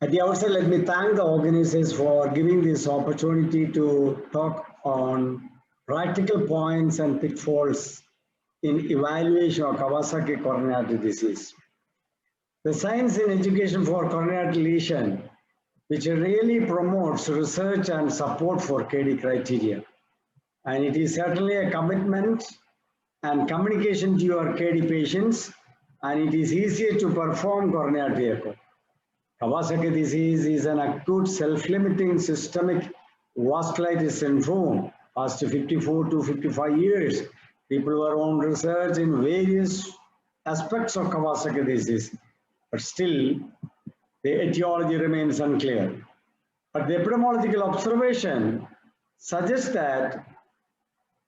At the outset, let me thank the organizers for giving this opportunity to talk on practical points and pitfalls in evaluation of Kawasaki coronary artery disease. The Science in Education for Coronary Artery Lesion, which really promotes research and support for KD criteria. And it is certainly a commitment and communication to your KD patients, and it is easier to perform coronary artery echo. Kawasaki disease is an acute self-limiting systemic vasculitis syndrome. Past 54 to 55 years, people were on research in various aspects of Kawasaki disease, but still the etiology remains unclear. But the epidemiological observation suggests that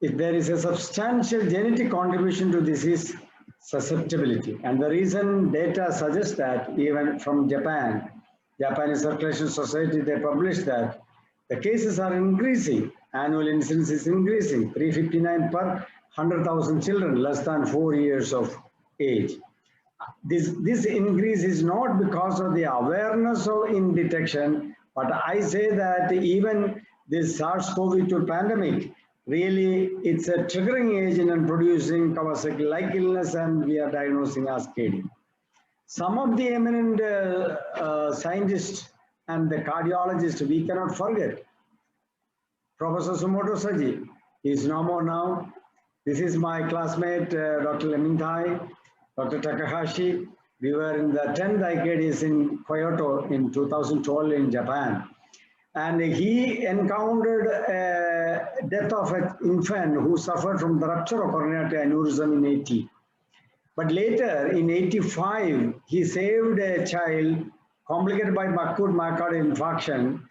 if there is a substantial genetic contribution to disease susceptibility. And the recent data suggests that even from Japanese Circulation Society, they published that the cases are increasing. Annual incidence is increasing, 359 per 100,000 children less than 4 years of age. This increase is not because of the awareness in detection, but I say that even this SARS-CoV-2 pandemic, really it's a triggering agent and producing Kawasaki-like illness, and we are diagnosing as KD. Some of the eminent scientists and the cardiologists we cannot forget. Professor Sumoto Saji is no more now. This is my classmate, Dr. Leminthai, Dr. Takahashi. We were in the 10th IKDs in Kyoto in 2012 in Japan. And he encountered a death of an infant who suffered from the rupture of coronary artery aneurysm in 80. But later, in 85, he saved a child complicated by acute myocardial infarction,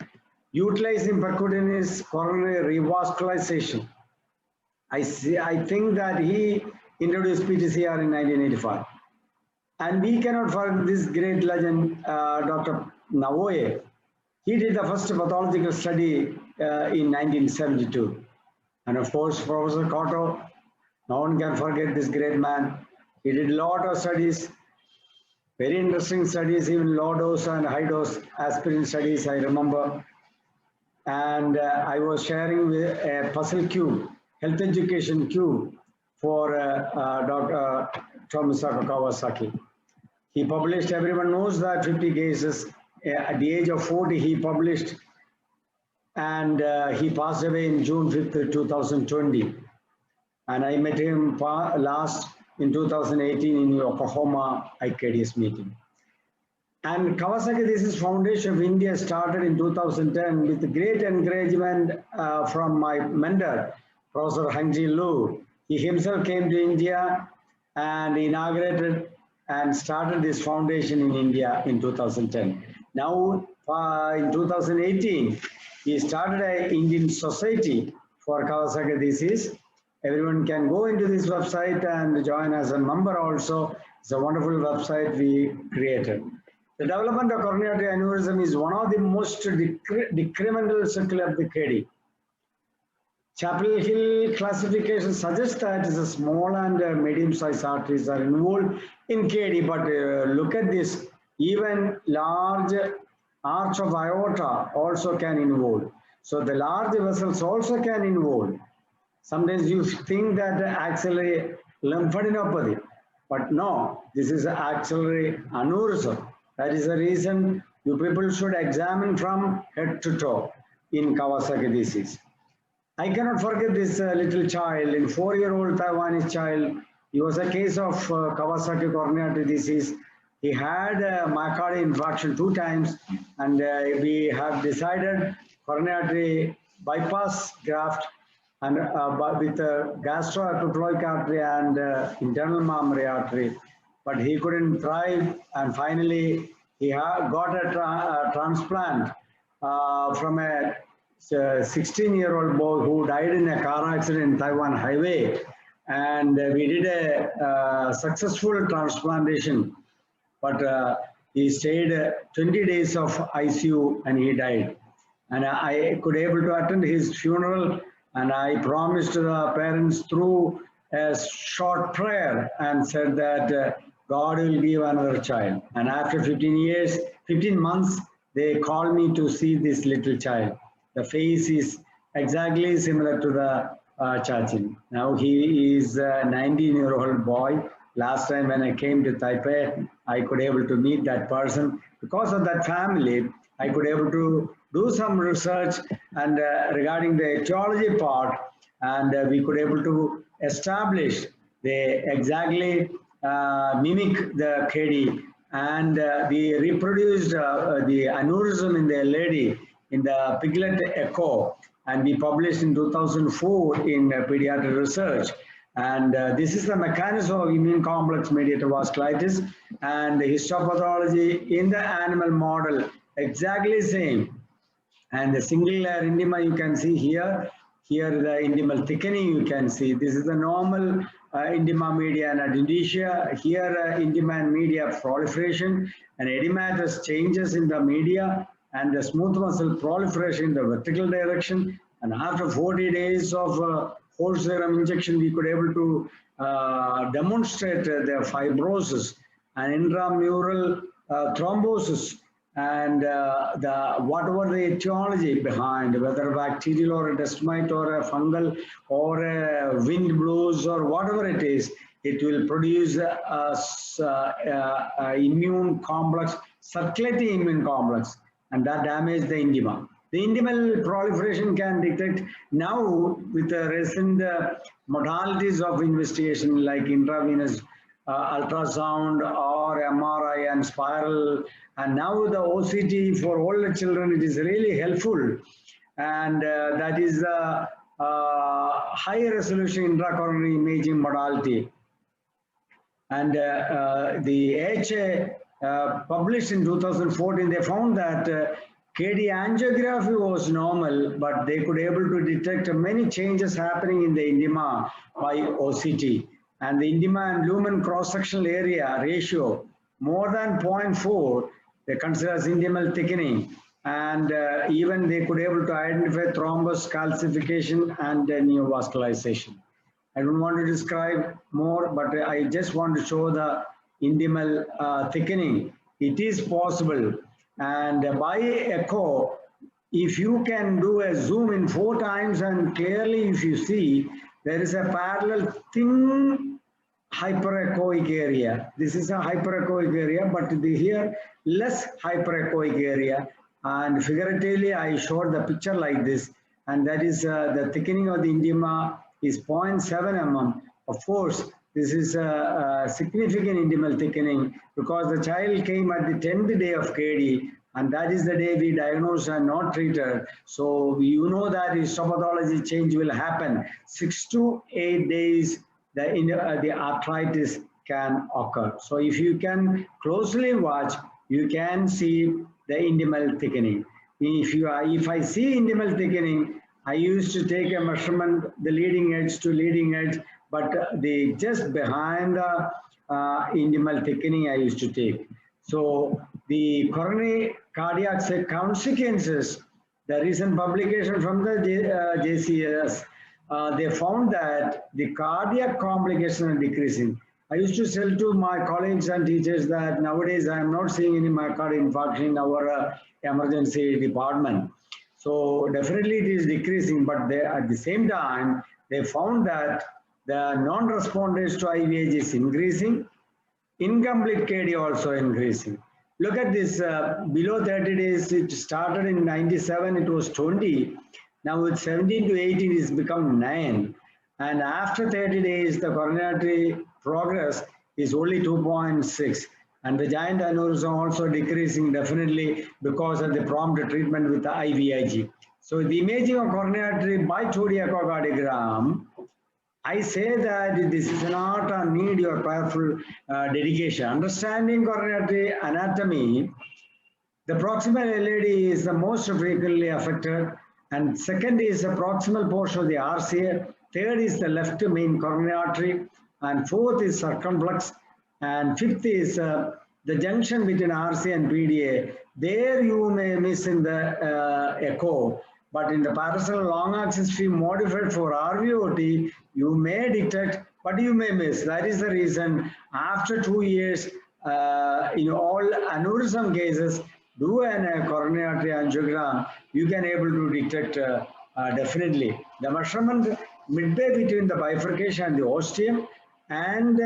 utilizing percutaneous coronary revascularization. I think that he introduced PTCR in 1985. And we cannot forget this great legend, Dr. Naoye. He did the first pathological study in 1972. And of course, Professor Kato, no one can forget this great man. He did a lot of studies, very interesting studies, even low dose and high dose aspirin studies, I remember. And I was sharing with a puzzle cube, health education cube for Dr. Tomisaka Kawasaki. He published, everyone knows that 50 cases. At the age of 40, he published, and he passed away in June 5th, 2020. And I met him last in 2018 in Yokohama IKDS meeting. And Kawasaki Disease Foundation of India started in 2010 with great encouragement from my mentor, Professor Hangji Lu. He himself came to India and inaugurated and started this foundation in India in 2010. Now, in 2018, he started an Indian Society for Kawasaki disease. Everyone can go into this website and join as a member also. It's a wonderful website we created. The development of coronary artery aneurysm is one of the most decremental sequelae of the KD. Chapel Hill classification suggests that it's a small and medium-sized arteries are involved in KD, but look at this. Even large arch of aorta also can involve. So the large vessels also can involve. Sometimes you think that axillary lymphadenopathy, but no, this is axillary aneurysm. That is the reason you people should examine from head to toe in Kawasaki disease. I cannot forget this little child, a 4-year-old Taiwanese child. He was a case of Kawasaki coronary artery disease. He had myocardial infarction 2 times, and we have decided coronary artery bypass graft and with gastroepiploic artery and internal mammary artery. But he couldn't thrive, and finally he got a transplant from a 16-year-old boy who died in a car accident in Taiwan highway, and we did a successful transplantation. But he stayed 20 days of ICU and he died. And I could able to attend his funeral, and I promised the parents through a short prayer and said that God will give another child. And after 15 months, they called me to see this little child. The face is exactly similar to the Chachin. Now he is a 19-year-old boy. Last time when I came to Taipei, I could able to meet that person. Because of that family, I could able to do some research and regarding the etiology part, and we could able to establish they exactly mimic the KD, and we reproduced the aneurysm in the lady in the piglet echo, and we published in 2004 in pediatric research. And this is the mechanism of immune complex mediated vasculitis, and the histopathology in the animal model exactly same. And the single layer intima you can see here. Here the intimal thickening you can see. This is the normal intima media and adventitia. Here intima and media proliferation and edematous changes in the media and the smooth muscle proliferation in the vertical direction. And after 40 days of whole serum injection, we could able to demonstrate the fibrosis and intramural thrombosis and whatever the etiology behind, whether bacterial or a dust mite or a fungal or a wind blows or whatever it is, it will produce a immune complex, circulating immune complex, and that damage the intima. The intimal proliferation can detect now with the recent modalities of investigation like intravenous ultrasound or MRI and spiral, and now the OCT for older children, it is really helpful, and that is the high resolution intracoronary imaging modality. And the AHA published in 2014, they found that KD angiography was normal, but they could able to detect many changes happening in the intima by OCT. And the intima and lumen cross-sectional area ratio more than 0.4, they consider as intimal thickening. And even they could able to identify thrombus calcification and neovascularization. I don't want to describe more, but I just want to show the intimal thickening. It is possible. And by echo, if you can do a zoom in 4 times and clearly if you see, there is a parallel thin hyperechoic area. This is a hyperechoic area, but here less hyperechoic area. And figuratively, I showed the picture like this, and that is the thickening of the intima is 0.7 mm. Of course, this is a significant intimal thickening because the child came at the 10th day of KD, and that is the day we diagnosed and not treated. So you know that histopathology change will happen. 6 to 8 days, the arthritis can occur. So if you can closely watch, you can see the intimal thickening. If I see intimal thickening, I used to take a measurement, the leading edge to leading edge, but the just behind the intimal thickening I used to take. So the coronary cardiac consequences, the recent publication from the JCS, they found that the cardiac complications are decreasing. I used to tell to my colleagues and teachers that nowadays I am not seeing any myocardial infarction in our emergency department. So definitely it is decreasing, but at the same time, they found that the non-responders to IVIG is increasing, incomplete KD also increasing. Look at this, below 30 days, it started in 97, it was 20. Now with 17 to 18, it's become 9. And after 30 days, the coronary progress is only 2.6. And the giant aneurysm also decreasing definitely because of the prompt treatment with the IVIG. So the imaging of coronary by 2D echocardiogram, I say that this is not a need your powerful dedication. Understanding coronary anatomy, the proximal LAD is the most frequently affected, and second is the proximal portion of the RCA, third is the left main coronary artery, and fourth is circumflex, and fifth is the junction between RCA and PDA. There you may miss in the echo, but in the parasternal long axis tree modified for RVOT, you may detect, but you may miss. That is the reason after 2 years, in all aneurysm cases, do a coronary artery angiogram, you can able to detect definitely the measurement midway between the bifurcation and the ostium, and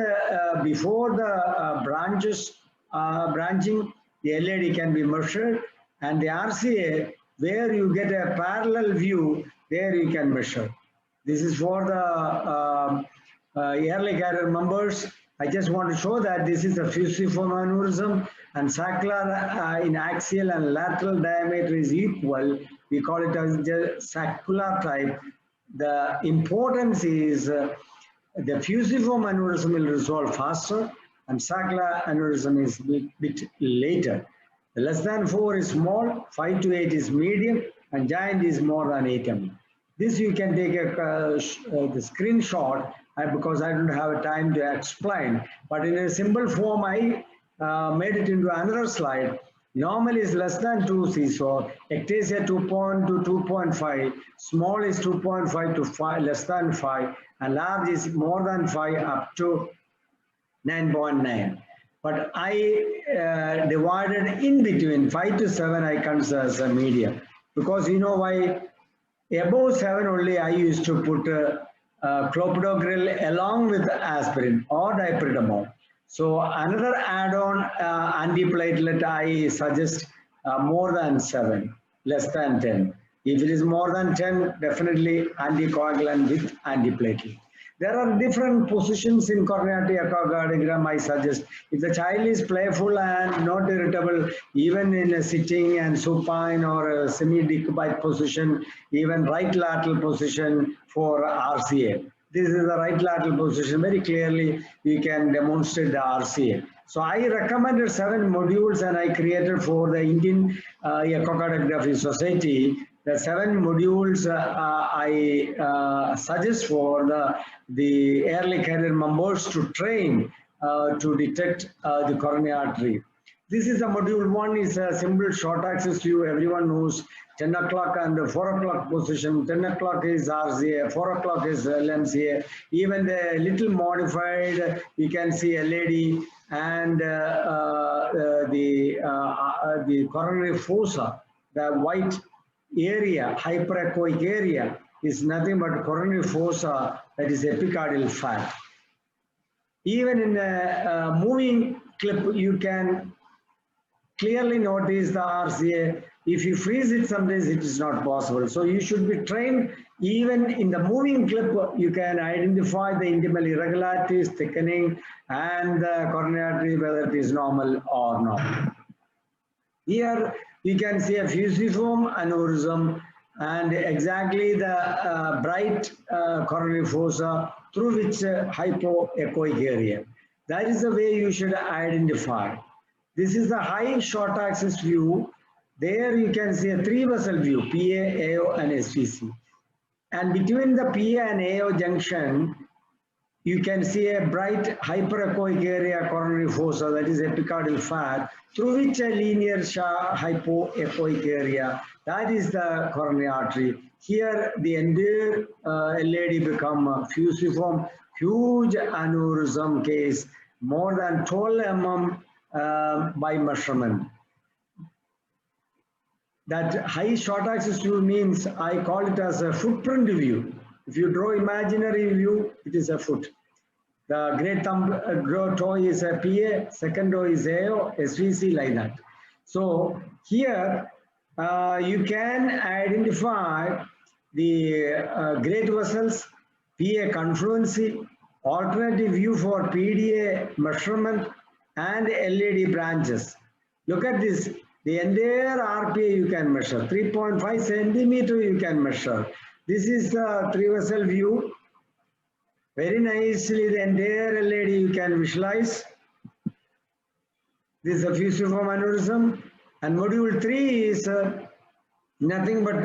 before the branching, the LAD can be measured, and the RCA, where you get a parallel view, there you can measure. This is for the early career members. I just want to show that this is a fusiform aneurysm, and saccular in axial and lateral diameter is equal. We call it as the saccular type. The importance is the fusiform aneurysm will resolve faster, and saccular aneurysm is a bit later. The less than 4 is small, 5 to 8 is medium, and giant is more than 8 mm. This you can take the screenshot because I don't have time to explain. But in a simple form, I made it into another slide. Normal is less than 2 CSO, ectasia 2.0 to 2.5, small is 2.5 to 5, less than 5, and large is more than 5 up to 9.9. But I divided in between 5 to 7, I consider as a medium. Because you know why? Above 7 only I used to put clopidogrel along with aspirin or dipyridamole. So another add-on antiplatelet I suggest more than 7, less than 10. If it is more than 10, definitely anticoagulant with antiplatelet. There are different positions in coronary echocardiogram I suggest. If the child is playful and not irritable, even in a sitting and supine or a semi-decubited position, even right lateral position for RCA. This is the right lateral position. Very clearly, you can demonstrate the RCA. So I recommended 7 modules, and I created for the Indian Echocardiography Society. The 7 modules I suggest for the early career members to train to detect the coronary artery. This is a module 1 is a simple short axis view. Everyone knows 10 o'clock and 4 o'clock position. 10 o'clock is RCA, 4 o'clock is LMCA. Even the little modified, you can see LAD and the coronary fossa, the white area, hyperechoic area, is nothing but coronary fossa, that is epicardial fat. Even in a moving clip, you can clearly notice the RCA. If you freeze it, sometimes it is not possible. So you should be trained. Even in the moving clip, you can identify the intimal irregularities, thickening, and the coronary artery, whether it is normal or not. Here you can see a fusiform aneurysm and exactly the bright coronary fossa through which hypoechoic area. That is the way you should identify. This is the high short axis view. There you can see a 3-vessel view, PA, AO, and SVC. And between the PA and AO junction, you can see a bright hyperechoic area coronary fossa, that is epicardial fat, through which a linear hypoechoic area, that is the coronary artery. Here the entire LAD become fusiform, huge aneurysm case, more than 12 mm by measurement. That high short axis view means I call it as a footprint view. If you draw imaginary view, it is a foot. The great thumb toe is a PA, second toe is AO, SVC, like that. So here you can identify the great vessels, PA confluency, alternative view for PDA measurement, and LAD branches. Look at this. The entire RPA you can measure. 3.5 centimeter you can measure. This is the 3-vessel view. Very nicely, the entire LAD you can visualize. This is a fusiform aneurysm. And module 3 is nothing but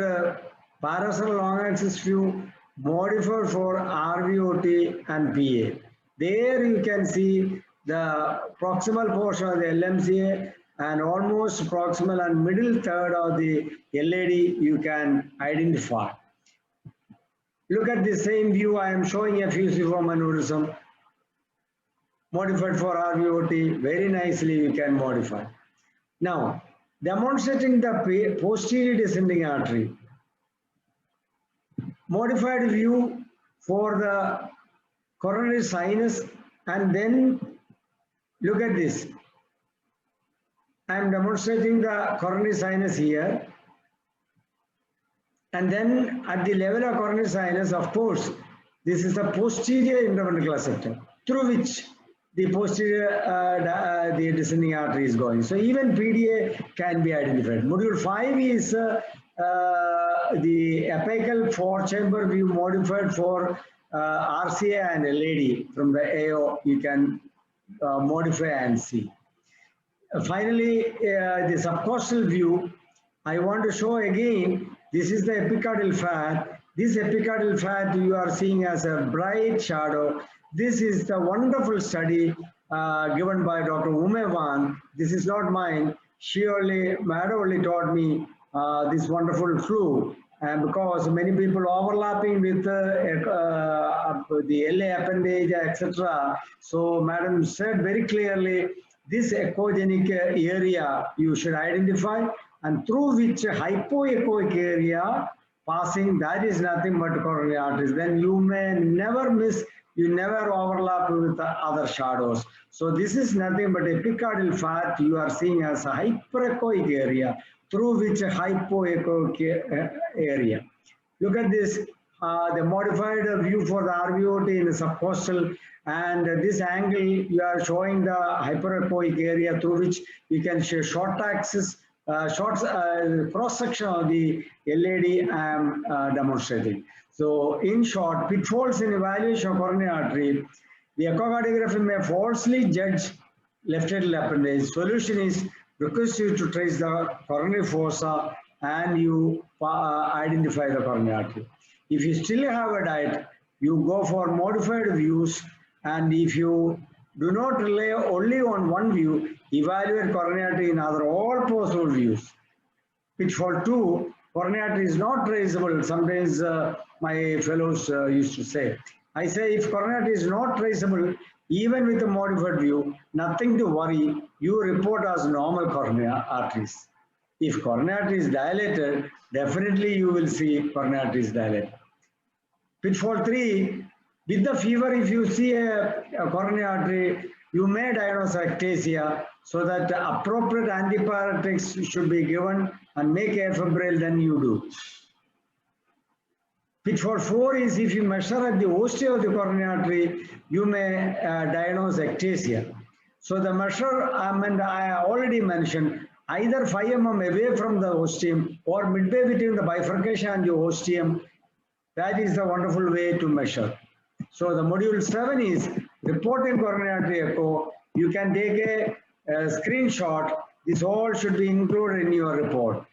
parasol long axis view modified for RVOT and PA. There you can see the proximal portion of the LMCA and almost proximal and middle third of the LAD you can identify. Look at the same view. I am showing a fusiform aneurysm modified for RVOT. Very nicely you can modify. Now, demonstrating the posterior descending artery. Modified view for the coronary sinus, and then look at this. I am demonstrating the coronary sinus here, and then at the level of coronary sinus, of course, this is the posterior interventricular septum through which the posterior the descending artery is going. So even PDA can be identified. Module 5 is the apical four-chamber view modified for RCA and LAD from the AO. You can modify and see. Finally, the subcostal view, I want to show again, this is the epicardial fat. This epicardial fat you are seeing as a bright shadow. This is the wonderful study given by Dr. Umevan. This is not mine. Mada only taught me this wonderful flu. And because many people overlapping with the LA appendage, etc. So Madam said very clearly, this echogenic area you should identify, and through which hypoechoic area passing, that is nothing but coronary arteries. Then you may never miss, you never overlap with the other shadows. So this is nothing but epicardial fat you are seeing as a hyperechoic area through which hypoechoic area. Look at this, the modified view for the RVOT in the subcostal, and this angle you are showing the hyperechoic area through which you can show short axis, cross section of the LAD I am demonstrating. So in short, pitfalls in evaluation of coronary artery, the echocardiography may falsely judge left atrial appendage. Solution is request you to trace the coronary fossa and you identify the coronary artery. If you still have a diet, you go for modified views, and if you do not rely only on one view, evaluate coronary artery in all possible views. Pitfall 2, coronary artery is not traceable. Sometimes my fellows used to say. I say if coronary artery is not traceable, even with a modified view, nothing to worry. You report as normal coronary arteries. If coronary artery is dilated, definitely you will see coronary artery is dilated. Pitfall 3, with the fever, if you see a coronary artery, you may diagnose ectasia, so that appropriate antipyretics should be given and make afebrile, then you do. Pitfall 4 is if you measure at the ostia of the coronary artery, you may diagnose ectasia. So the measure, I already mentioned, either 5 mm away from the ostium or midway between the bifurcation and the ostium. That is the wonderful way to measure. So the module 7 is reporting coronary artery echo. You can take a screenshot. This all should be included in your report.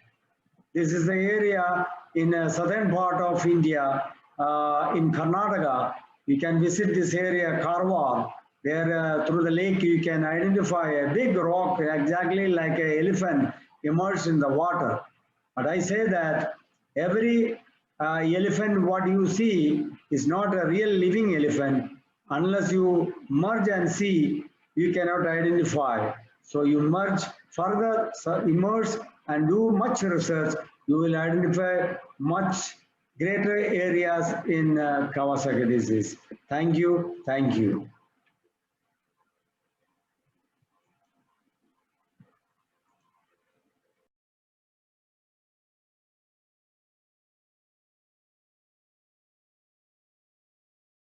This is the area in southern part of India, in Karnataka. You can visit this area, Karwar. There through the lake you can identify a big rock exactly like an elephant immersed in the water. But I say that every elephant what you see is not a real living elephant. Unless you merge and see, you cannot identify. So you merge further, immerse and do much research, you will identify much greater areas in Kawasaki disease. Thank you. Thank you.